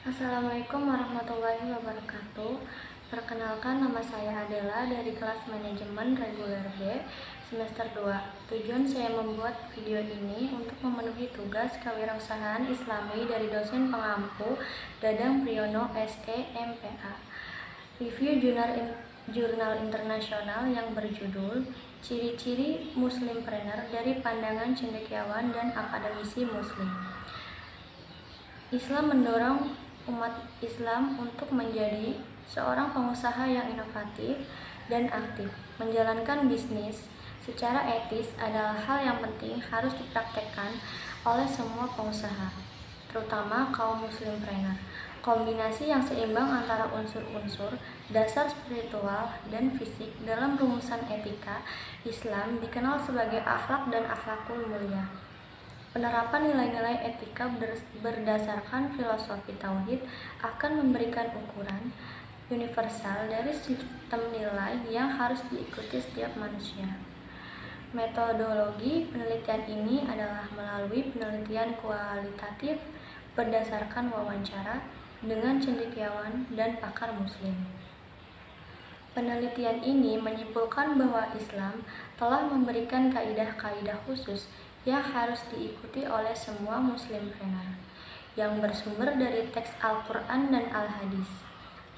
Assalamualaikum warahmatullahi wabarakatuh. Perkenalkan, nama saya Adela dari kelas manajemen reguler B semester 2. Tujuan saya membuat video ini untuk memenuhi tugas kewirausahaan Islami dari dosen pengampu Dadang Priyono SE MPA. Review jurnal internasional yang berjudul Ciri-ciri Muslimpreneur dari Pandangan Cendekiawan dan Akademisi Muslim. Islam mendorong umat Islam untuk menjadi seorang pengusaha yang inovatif dan aktif. Menjalankan bisnis secara etis adalah hal yang penting harus dipraktekkan oleh semua pengusaha, terutama kaum muslimpreneur. Kombinasi yang seimbang antara unsur-unsur dasar spiritual dan fisik dalam rumusan etika Islam dikenal sebagai akhlak dan akhlakul mulia. Penerapan nilai-nilai etika berdasarkan filosofi tauhid akan memberikan ukuran universal dari sistem nilai yang harus diikuti setiap manusia. Metodologi penelitian ini adalah melalui penelitian kualitatif berdasarkan wawancara dengan cendekiawan dan pakar muslim. Penelitian ini menyimpulkan bahwa Islam telah memberikan kaidah-kaidah khusus yang harus diikuti oleh semua muslimpreneur yang bersumber dari teks Al-Quran dan Al-Hadis.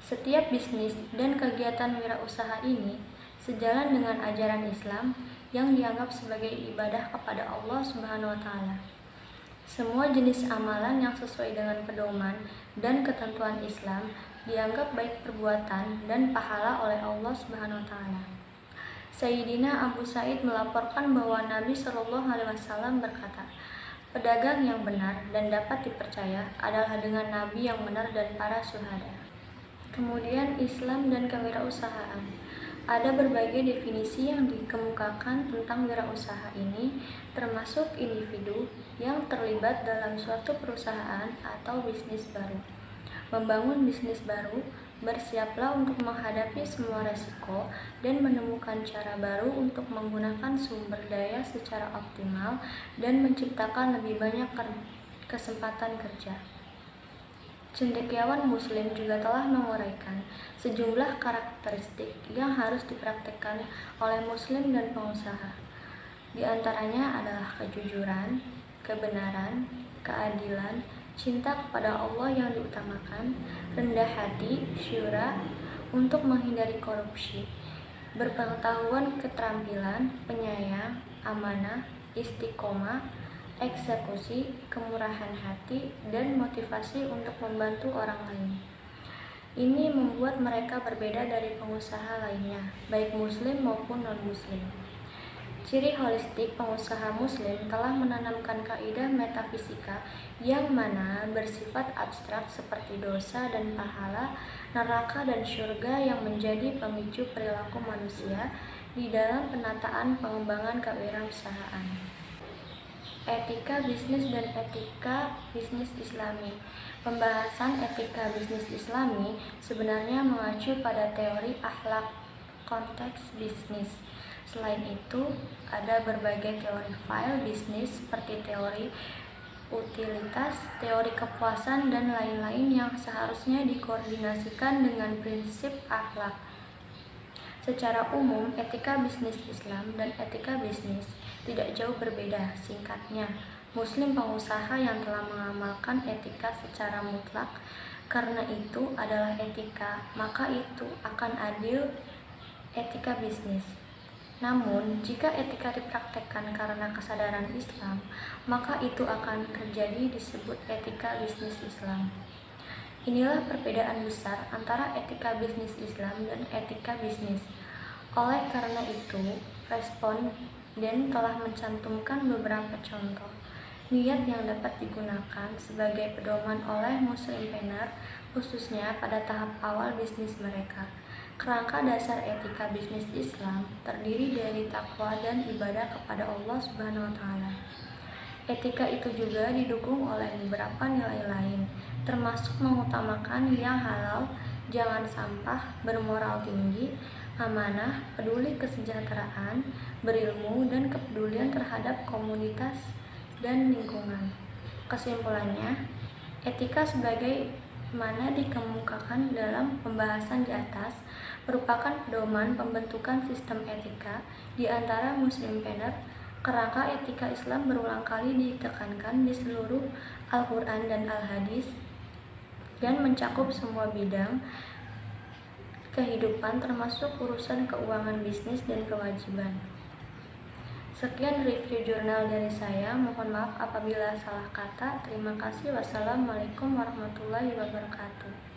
Setiap bisnis dan kegiatan wirausaha ini sejalan dengan ajaran Islam yang dianggap sebagai ibadah kepada Allah Subhanahu wa Ta'ala. Semua jenis amalan yang sesuai dengan pedoman dan ketentuan Islam dianggap baik perbuatan dan pahala oleh Allah Subhanahu wa Ta'ala. Sayyidina Abu Sa'id melaporkan bahwa Nabi Shallallahu Alaihi Wasallam berkata, pedagang yang benar dan dapat dipercaya adalah dengan Nabi yang benar dan para syuhada. Kemudian Islam dan kewirausahaan. Ada berbagai definisi yang dikemukakan tentang wirausaha ini, termasuk individu yang terlibat dalam suatu perusahaan atau bisnis baru. Membangun bisnis baru, bersiaplah untuk menghadapi semua resiko dan menemukan cara baru untuk menggunakan sumber daya secara optimal dan menciptakan lebih banyak kesempatan kerja. Cendekiawan Muslim juga telah menguraikan sejumlah karakteristik yang harus dipraktikkan oleh Muslim dan pengusaha. Di antaranya adalah kejujuran, kebenaran, keadilan, cinta kepada Allah yang diutamakan, rendah hati, syura, untuk menghindari korupsi, berpengetahuan, keterampilan, penyayang, amanah, istiqomah, eksekusi, kemurahan hati, dan motivasi untuk membantu orang lain. Ini membuat mereka berbeda dari pengusaha lainnya, baik muslim maupun non-muslim. Ciri holistik pengusaha muslim telah menanamkan kaidah metafisika yang mana bersifat abstrak seperti dosa dan pahala, neraka dan syurga yang menjadi pemicu perilaku manusia di dalam penataan pengembangan kewirausahaan. Etika bisnis dan etika bisnis Islami. Pembahasan etika bisnis Islami sebenarnya mengacu pada teori akhlak konteks bisnis. Selain itu, ada berbagai teori file bisnis seperti teori utilitas, teori kepuasan, dan lain-lain yang seharusnya dikoordinasikan dengan prinsip akhlak. Secara umum, etika bisnis Islam dan etika bisnis tidak jauh berbeda. Singkatnya, Muslim pengusaha yang telah mengamalkan etika secara mutlak karena itu adalah etika, maka itu akan adil etika bisnis. Namun, jika etika dipraktekkan karena kesadaran Islam, maka itu akan terjadi disebut etika bisnis Islam. Inilah perbedaan besar antara etika bisnis Islam dan etika bisnis. Oleh karena itu, responden telah mencantumkan beberapa contoh niat yang dapat digunakan sebagai pedoman oleh muslimpreneur, khususnya pada tahap awal bisnis mereka. Kerangka dasar etika bisnis Islam terdiri dari takwa dan ibadah kepada Allah Subhanahu wa Ta'ala. Etika itu juga didukung oleh beberapa nilai lain, termasuk mengutamakan yang halal, jangan sampah, bermoral tinggi, amanah, peduli kesejahteraan, berilmu, dan kepedulian terhadap komunitas dan lingkungan. Kesimpulannya, etika sebagai mana dikemukakan dalam pembahasan di atas merupakan pedoman pembentukan sistem etika di antara Muslimpreneur. Kerangka etika Islam berulang kali ditekankan di seluruh Al-Quran dan Al-Hadis dan mencakup semua bidang kehidupan termasuk urusan keuangan, bisnis, dan kewajiban. Sekian review jurnal dari saya. Mohon maaf apabila salah kata. Terima kasih. Wassalamualaikum warahmatullahi wabarakatuh.